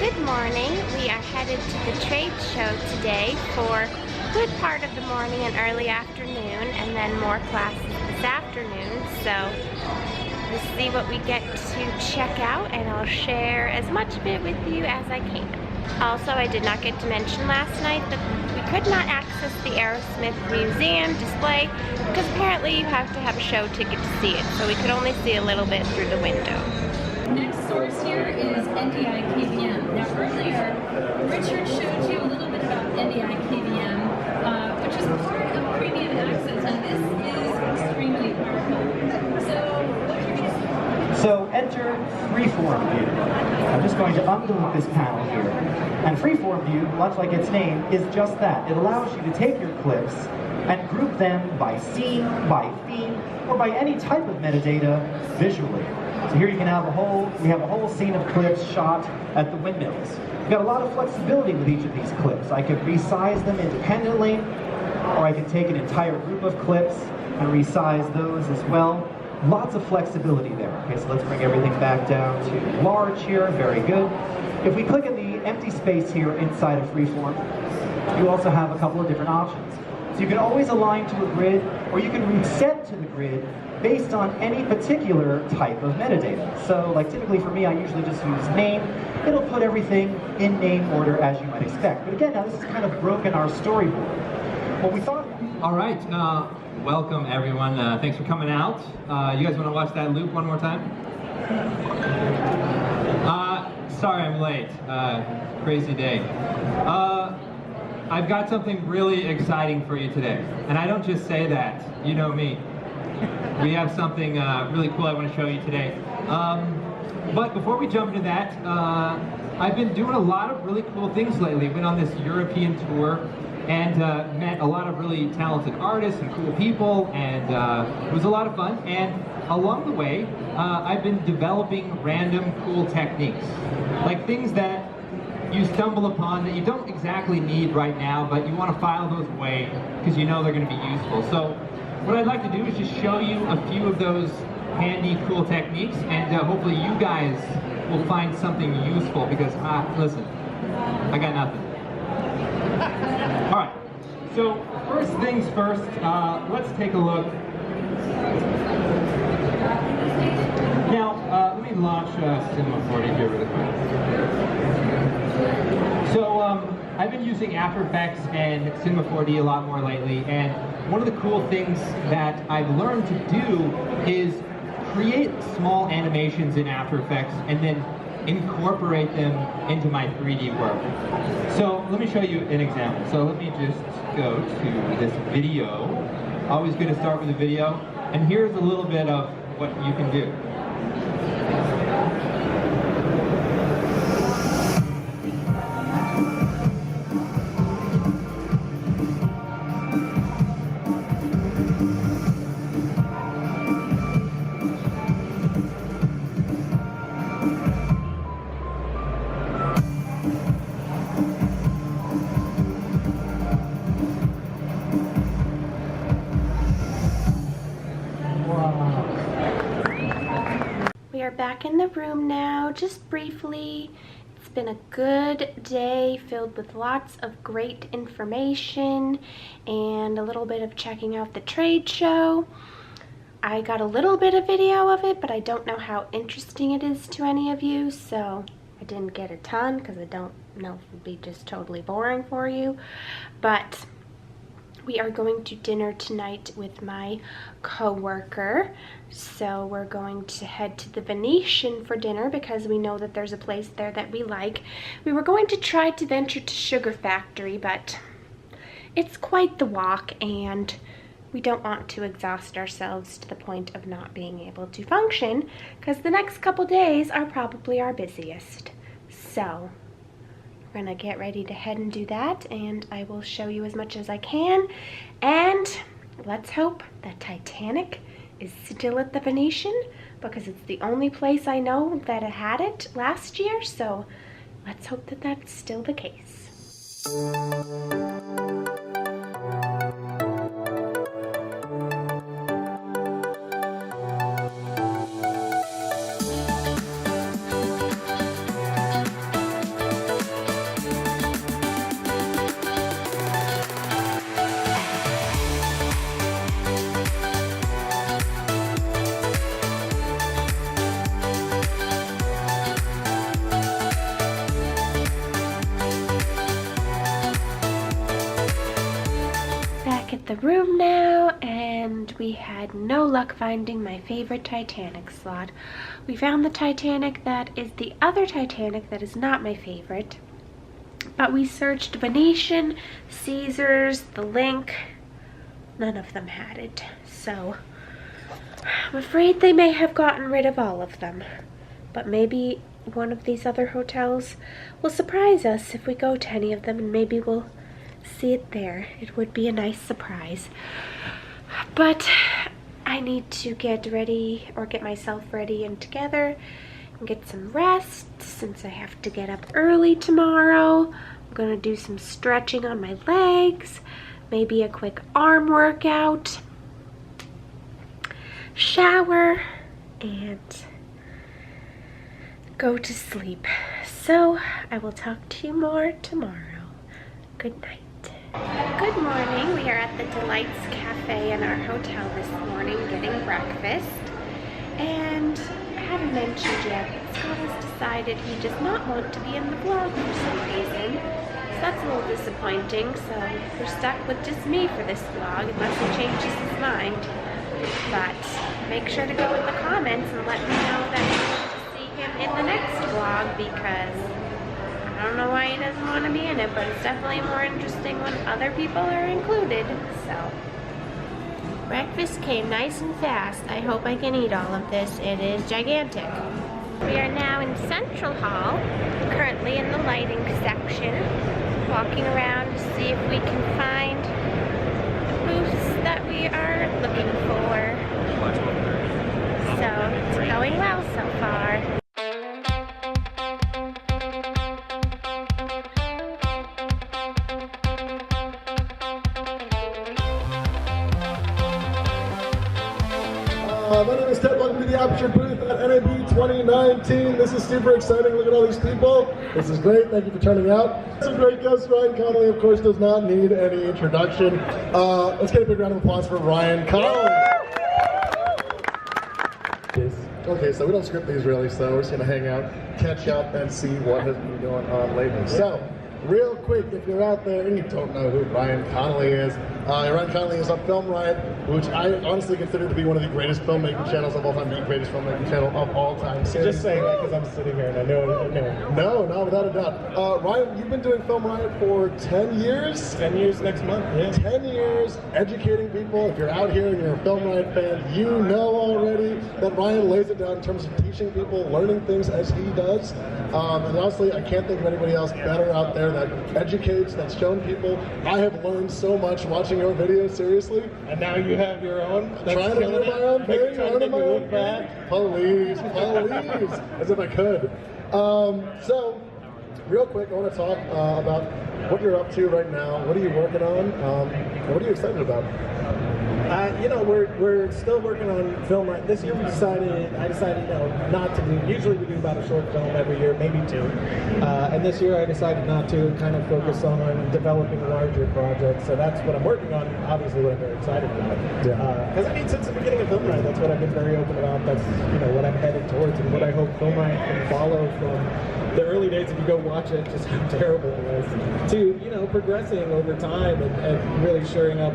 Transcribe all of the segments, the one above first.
Good morning. We are headed to the trade show today for a good part of the morning and early afternoon, and then more classes this afternoon. So we'll see what we get to check out, and I'll share as much of it with you as I can. Also, I did not get to mention last night that we could not access the Aerosmith Museum display because apparently you have to have a show ticket to see it, so we could only see a little bit through the window. Next source here is NDI KVM. Now earlier, Richard showed you a little bit about NDI KVM, which is part of Premium Access, and this is extremely powerful. So, what you're going to So enter Freeform View. I'm just going to undelete this panel here. And Freeform View, much like its name, is just that. It allows you to take your clips and group them by scene, by theme, or by any type of metadata visually. So here you can have we have a whole scene of clips shot at the windmills. We've got a lot of flexibility with each of these clips. I can resize them independently, or I can take an entire group of clips and resize those as well. Lots of flexibility there. Okay, so let's bring everything back down to large here. Very good. If we click in the empty space here inside of Freeform, you also have a couple of different options. So you can always align to a grid, or you can reset to the grid based on any particular type of metadata. So like typically for me, I usually just use name. It'll put everything in name order as you might expect. But again, now this is kind of broken our storyboard. What we thought... All right, welcome everyone. Thanks for coming out. You guys want to watch that loop one more time? Sorry I'm late. Crazy day. I've got something really exciting for you today. And I don't just say that. You know me. We have something really cool I want to show you today. But before we jump into that, I've been doing a lot of really cool things lately. Been on this European tour and met a lot of really talented artists and cool people, and it was a lot of fun. And along the way, I've been developing random cool techniques, like things that you stumble upon that you don't exactly need right now, but you want to file those away because you know they're going to be useful. So what I'd like to do is just show you a few of those handy, cool techniques, and hopefully you guys will find something useful because, listen, I got nothing. All right, so first things first, let's take a look. Now, let me launch Cinema 4D here really quick. So, I've been using After Effects and Cinema 4D a lot more lately, and one of the cool things that I've learned to do is create small animations in After Effects and then incorporate them into my 3D work. So let me show you an example. So let me just go to this video. Always good to start with a video. And here's a little bit of what you can do. We are back in the room now, just briefly. It's been a good day filled with lots of great information and a little bit of checking out the trade show. I got a little bit of video of it, but I don't know how interesting it is to any of you, so I didn't get a ton because I don't know if it would be just totally boring for you. But we are going to dinner tonight with my coworker. So we're going to head to the Venetian for dinner because we know that there's a place there that we like. We were going to try to venture to Sugar Factory, but it's quite the walk and we don't want to exhaust ourselves to the point of not being able to function because the next couple days are probably our busiest. So we're gonna get ready to head and do that, and I will show you as much as I can. And let's hope that Titanic is still at the Venetian because it's the only place I know that it had it last year, so let's hope that that's still the case. the room now, and we had no luck finding my favorite Titanic slot. We found the Titanic that is the other Titanic that is not my favorite, but we searched Venetian, Caesars, The Link. None of them had it, so I'm afraid they may have gotten rid of all of them. But maybe one of these other hotels will surprise us if we go to any of them, and maybe we'll see it there. It would be a nice surprise. But I need to get ready, or get myself ready and together, and get some rest since I have to get up early tomorrow. I'm gonna do some stretching on my legs, maybe a quick arm workout, shower, and go to sleep. So I will talk to you more tomorrow. Good night. Good morning. We are at the Delights Cafe in our hotel this morning getting breakfast. And I haven't mentioned yet, Scott has decided he does not want to be in the vlog for some reason. So that's a little disappointing. So we're stuck with just me for this vlog unless he changes his mind. But make sure to go in the comments and let me know that you want to see him in the next vlog, because I don't know why he doesn't want to be in it, but it's definitely more interesting when other people are included. So breakfast came nice and fast. I hope I can eat all of this. It is gigantic. We are now in Central Hall, currently in the lighting section, walking around to see if we can find the booths that we are looking for. So it's going well so far. My name is Ted. Welcome to the Aperture booth at NAB 2019. This is super exciting. Look at all these people. This is great. Thank you for turning out. Some great guests. Ryan Connolly, of course, does not need any introduction. Let's get a big round of applause for Ryan Connolly. Okay, so we don't script these really, so we're just going to hang out, catch up, and see what has been going on lately. So, real quick, if you're out there and you don't know who Ryan Connolly is, Ryan Connolly is on Film Riot, which I honestly consider to be one of the greatest filmmaking channels of all time, the greatest filmmaking channel of all time. Just saying that because I'm sitting here and I know. No, without a doubt. Ryan, you've been doing Film Riot for 10 years? 10 years next month, yeah. 10 years educating people. If you're out here and you're a Film Riot fan, you know already that Ryan lays it down in terms of teaching people, learning things as he does. And honestly, I can't think of anybody else better out there that educates, that's shown people. I have learned so much watching your videos, seriously. And now you have your own. Trying to do my own thing, learning my own thing. Please, as if I could. So, real quick, I want to talk about what you're up to right now. What are you working on? And what are you excited about? We're still working on Film Riot. This year I decided, not to do, usually we do about a short film every year, maybe two. And this year I decided not to, kind of focus on developing larger projects. So that's what I'm working on, obviously what I'm very excited about. Because since the beginning of Film Riot, that's what I've been very open about. That's, what I'm headed towards and what I hope Film Riot can follow from the early days, if you go watch it, just how terrible it was, to, progressing over time and really shoring up,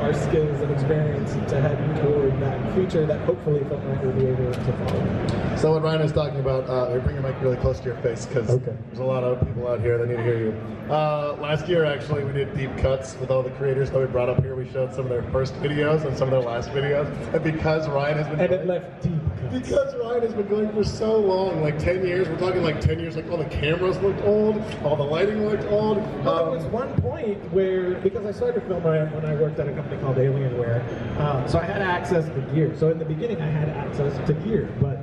our skills and experience to head toward that future that hopefully Film Riot will be able to follow. So what Ryan is talking about, bring your mic really close to your face, because there's a lot of people out here that need to hear you. Last year, actually, we did deep cuts with all the creators that we brought up here. We showed some of their first videos and some of their last videos. And because Ryan has been it left deep cuts. Because Ryan has been going for so long, like 10 years, we're talking like 10 years, like all the cameras looked old, all the lighting looked old. Well, there was one point where, because I started Film Riot when I worked at a company called Alienware, so I had access to gear. So in the beginning I had access to gear, but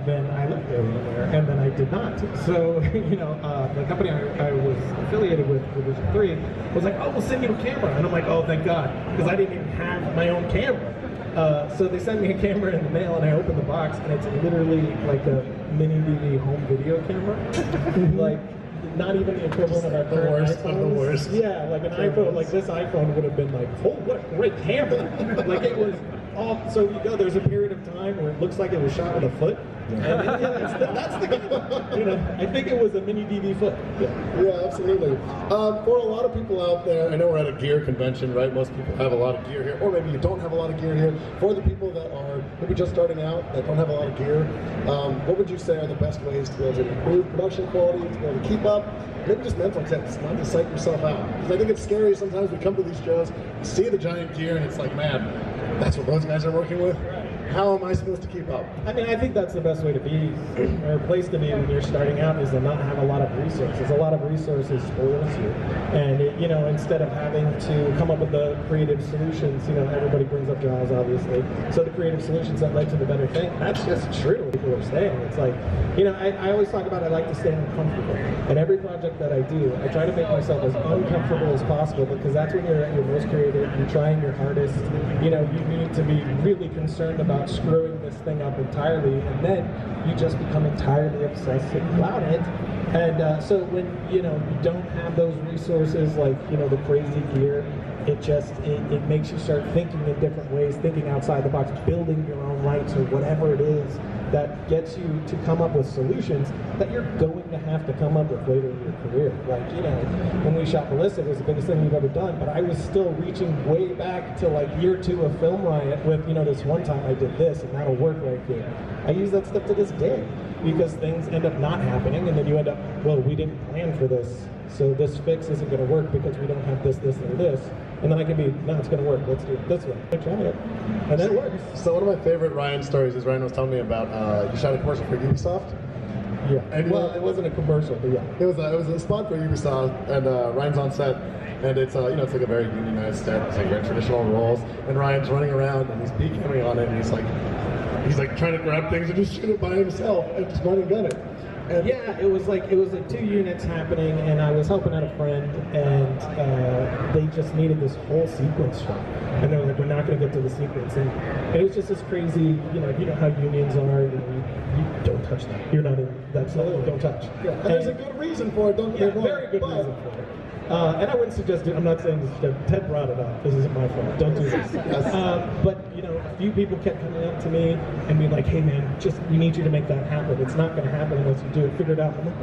then I left Alienware and then I did not. So, the company I was affiliated with, Division 3, was like, oh, we'll send you a camera. And I'm like, oh, thank God, because I didn't even have my own camera. So they sent me a camera in the mail and I opened the box and it's literally like a mini DV home video camera. Like, not even the equivalent of our current iPhones. The worst. Yeah, like an iPhone, like this iPhone would have been like, oh, what a great camera. Like it was all, so there's a period of time where it looks like it was shot with a foot. And that's the game. You know, I think it was a mini DV foot. Yeah, absolutely. For a lot of people out there, I know we're at a gear convention, right? Most people have a lot of gear here, or maybe you don't have a lot of gear here. For the people that are maybe just starting out, that don't have a lot of gear, what would you say are the best ways to be able to improve production quality, to be able to keep up? Maybe just mental tips, not to psych yourself out. Because I think it's scary sometimes we come to these shows, see the giant gear, and it's like, man, that's what those guys are working with? How am I supposed to keep up? I mean, I think that's the best way to be, or place to be when you're starting out, is to not have a lot of resources. A lot of resources spoils you. And, you know, instead of having to come up with the creative solutions, you know, everybody brings up Jaws, obviously. So the creative solutions that led to the better thing, that's just true. People are saying. It's like, you know, I always talk about I like to stay uncomfortable. And every project that I do, I try to make myself as uncomfortable as possible, because that's when you're at your most creative, you're trying your hardest. You know, you need to be really concerned about screwing this thing up entirely, and then you just become entirely obsessed about it. And so when, you know, you don't have those resources, like, you know, the crazy gear, it makes you start thinking in different ways, thinking outside the box, building your own lights or whatever it is that gets you to come up with solutions that you're going to have to come up with later in your career. Like, you know, when we shot Ballistic, it was the biggest thing we've ever done, but I was still reaching way back to like year 2 of Film Riot with, you know, this one time I did this and that'll work right here. I use that stuff to this day, because things end up not happening, and then you end up, well, we didn't plan for this, so this fix isn't going to work because we don't have this, this, and this. And then I can be, no, it's going to work, let's do it this way. I try it, and then it works. So one of my favorite Ryan stories is Ryan was telling me about, you shot a commercial for Ubisoft? Yeah, and well, it wasn't a commercial, but yeah. It was a spot for Ubisoft, and Ryan's on set, and it's, you know, it's like a very unionized set, it's like very traditional roles, and Ryan's running around, and he's peeking on it, and he's like trying to grab things and just shoot it by himself, and just run and gun it. And yeah, it was like 2 units happening, and I was helping out a friend, and they just needed this whole sequence shot. And they were like, we're not going to get to the sequence. And it was just this crazy, you know how unions are, you don't touch that. You're not in that zone, don't touch. Yeah, and there's a good reason for it, don't get me wrong. Very good reason for it. And I wouldn't suggest it. I'm not saying this. Ted brought it up. This isn't my fault. Don't do this. But you know, a few people kept coming up to me and being like, "Hey, man, we need you to make that happen. It's not going to happen unless you do it. Figure it out." I'm like,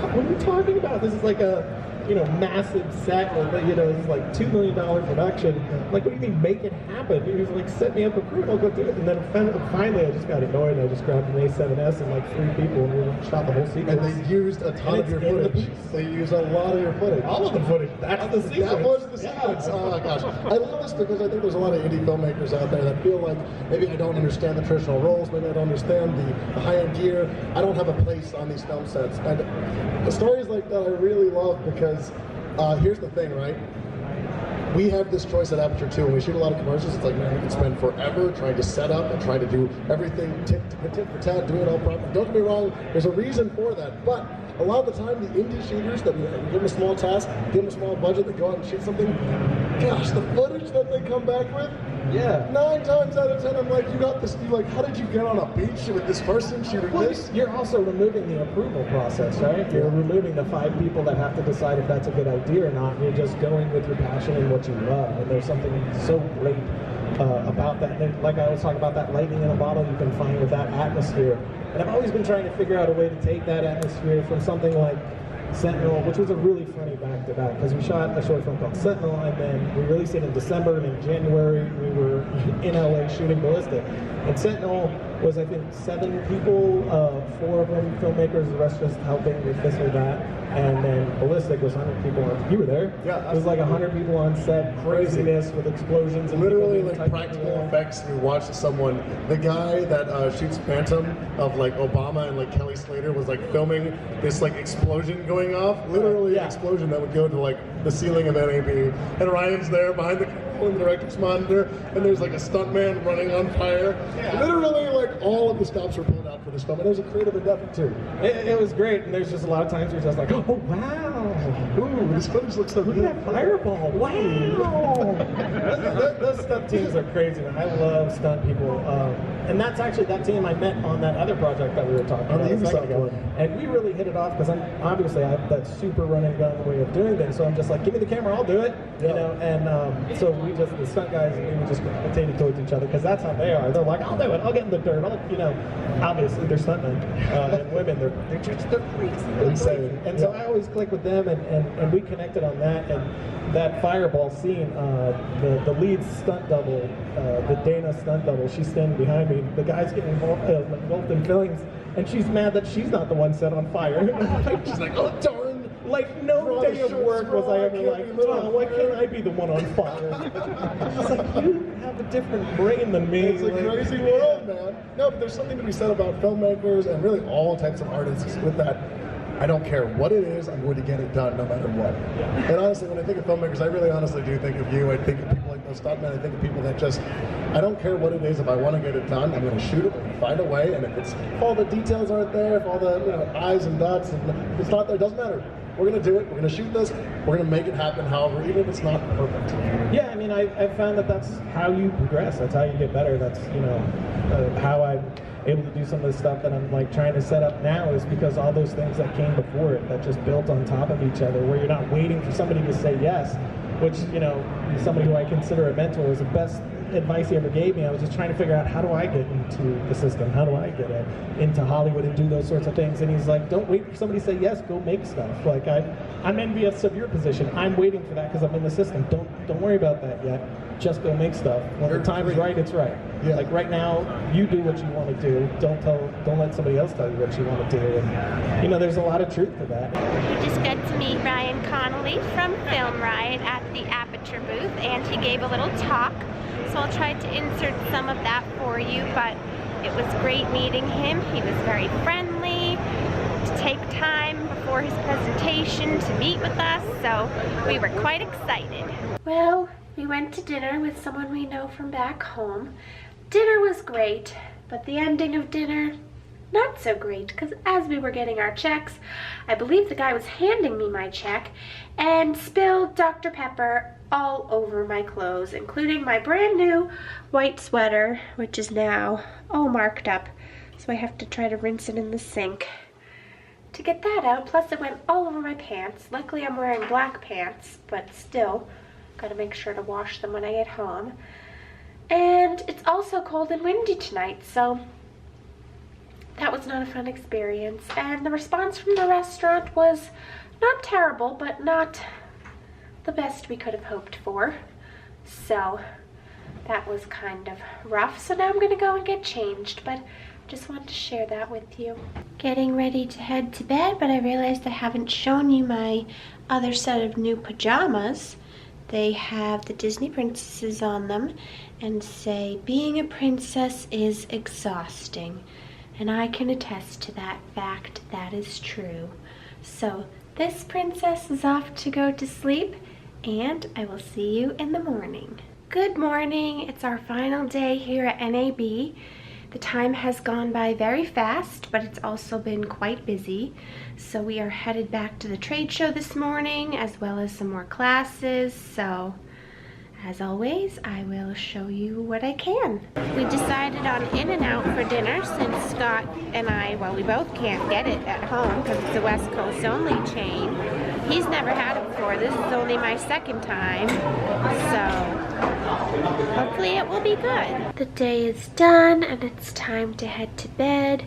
"What are you talking about? This is like a, you know, massive set. Or, you know, it's like $2 million production. Like, what do you mean, make it happen?" He was like, "Set me up a crew. I'll go do it." And then finally, I just got annoyed. I just grabbed an A7S and like 3 people, and we shot the whole sequence. And they used a ton of your footage. They used a lot of your footage. All of the footage. That's the sequence. That was the sequence. Oh my gosh. I love this because I think there's a lot of indie filmmakers out there that feel like maybe I don't understand the traditional roles, maybe I don't understand the high-end gear. I don't have a place on these film sets. And the stories like that I really love, because here's the thing, right? We have this choice at Aperture too. When we shoot a lot of commercials, it's like, man, we can spend forever trying to set up and try to do everything tit for tat, doing it all properly. Don't get me wrong, there's a reason for that. But a lot of the time, the indie shooters that we give them a small task, give them a small budget, they go out and shoot something. Gosh, the footage that they come back with, yeah, 9 times out of 10, I'm like, you got this. You're like, how did you get on a beach with this person shooting this? You're also removing the approval process, right? You're removing the 5 people that have to decide if that's a good idea or not. You're just going with your passion and what you love. And there's something so great about that. And like I was talking about, that lightning in a bottle you can find with that atmosphere. And I've always been trying to figure out a way to take that atmosphere from something like Sentinel, which was a really funny back-to-back, because we shot a short film called Sentinel, and then we released it in December, and in January we were in LA shooting Ballistic. And Sentinel was, I think, 7 people, 4 of them filmmakers, the rest just helping with this or that. And then Ballistic was 100 people on. You were there? Yeah. It was like 100 people on set, craziness with explosions. And literally like practical effects. You watch someone, the guy that shoots Phantom of like Obama and like Kelly Slater was like filming this like explosion going off. Literally an explosion that would go to like the ceiling of NAB. And Ryan's there behind the in the director's monitor, and there's like a stuntman running on fire. Yeah. Literally, like all of the stops were pulled out for for this film, and it was a creative endeavor too. It was great, and there's just a lot of times you're just like, oh wow, Ooh, these footage looks so look good. at that fireball, wow. Those stunt teams are crazy, man. I love stunt people, and that's actually that team I met on that other project that we were talking about the a second ago. one. And we really hit it off because I have that super run and gun way of doing things. So I'm just like, give me the camera, I'll do it, you know. And so the stunt guys and we just gravitated towards each other because that's how they are. They're like, I'll do it, I'll get in the dirt, obviously they're stuntmen and women. They're freaks, they're insane. And so I always click with them, and we connected on that. And that fireball scene, the lead stunt double, the Dana stunt double, she's standing behind me. The guy's getting involved in fillings, and she's mad that she's not the one set on fire. She's like, oh darn! Like no day of work was I ever like, oh, why can't I be the one on fire? She's like, you have a different brain than me. It's a crazy world, man. No, but there's something to be said about filmmakers and really all types of artists with that. I don't care what it is, I'm going to get it done no matter what. And honestly, when I think of filmmakers, I really honestly do think of you. I think of people like those stuntmen. I think of people that just, I don't care what it is. If I want to get it done, I'm going to shoot it and find a way. And if it's all the details aren't there, if all the I's and dots, if it's not there, it doesn't matter. We're going to do it. We're going to shoot this. We're going to make it happen, however, even if it's not perfect. Yeah, I mean, I've found that that's how you progress. That's how you get better. That's, how I'm able to do some of the stuff that I'm like trying to set up now is because all those things that came before it that just built on top of each other, where you're not waiting for somebody to say yes, which, somebody who I consider a mentor was the best advice he ever gave me. I was just trying to figure out, how do I get into the system? How do I get into Hollywood and do those sorts of things? And he's like, don't wait for somebody to say yes, go make stuff. Like, I'm envious of your position. I'm waiting for that because I'm in the system. Don't worry about that yet. Just go make stuff. When the time is right, it's right. Yeah. Like right now, you do what you want to do. Don't let somebody else tell you what you want to do. And there's a lot of truth to that. You just got to meet Ryan Connolly from Film Riot at the Adobe Booth, and he gave a little talk. So I'll try to insert some of that for you, but it was great meeting him. He was very friendly, to take time before his presentation to meet with us, so we were quite excited. Well, we went to dinner with someone we know from back home. Dinner was great, but the ending of dinner, not so great, because as we were getting our checks, I believe the guy was handing me my check and spilled Dr. Pepper all over my clothes, including my brand new white sweater, which is now all marked up, so I have to try to rinse it in the sink to get that out. Plus it went all over my pants. Luckily I'm wearing black pants, but still gotta make sure to wash them when I get home. And it's also cold and windy tonight, so that was not a fun experience. And the response from the restaurant was not terrible, but not the best we could have hoped for. So that was kind of rough. So now I'm gonna go and get changed, but just wanted to share that with you. Getting ready to head to bed, but I realized I haven't shown you my other set of new pajamas. They have the Disney princesses on them and say, being a princess is exhausting. And I can attest to that fact. That is true. So this princess is off to go to sleep, and I will see you in the morning. Good morning. It's our final day here at NAB. The time has gone by very fast, but it's also been quite busy. So we are headed back to the trade show this morning, as well as some more classes. So as always, I will show you what I can. We decided on In-N-Out for dinner since Scott and I, well, we both can't get it at home because it's a West Coast only chain. He's never had it before. This is only my second time. So hopefully it will be good. The day is done and it's time to head to bed.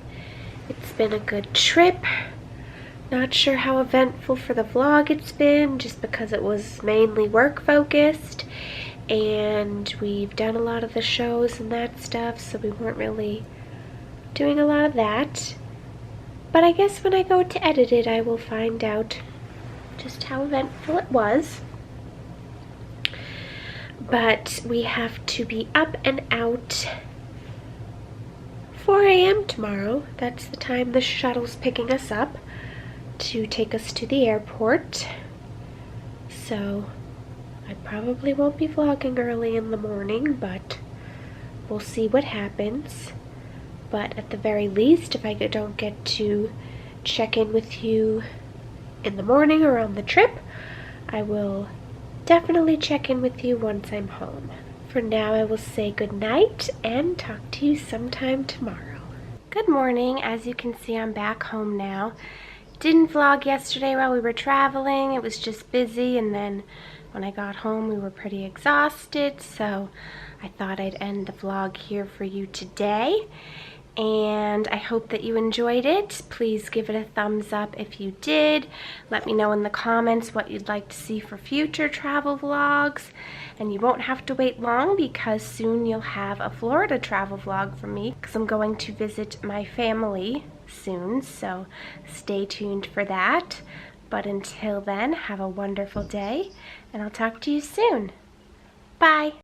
It's been a good trip. Not sure how eventful for the vlog it's been, just because it was mainly work focused. And we've done a lot of the shows and that stuff, so we weren't really doing a lot of that. But I guess when I go to edit it, I will find out just how eventful it was. But we have to be up and out 4 a.m. tomorrow. That's the time the shuttle's picking us up to take us to the airport. So I probably won't be vlogging early in the morning, but we'll see what happens. but at the very least, if I don't get to check in with you in the morning or on the trip, I will definitely check in with you once I'm home. For now, I will say good night and talk to you sometime tomorrow. Good morning. As you can see, I'm back home now. Didn't vlog yesterday while we were traveling. It was just busy, and then when I got home, we were pretty exhausted, so I thought I'd end the vlog here for you today. And I hope that you enjoyed it. Please give it a thumbs up if you did. Let me know in the comments what you'd like to see for future travel vlogs. And you won't have to wait long, because soon you'll have a Florida travel vlog from me, because I'm going to visit my family soon, so stay tuned for that. But until then, have a wonderful day, and I'll talk to you soon. Bye.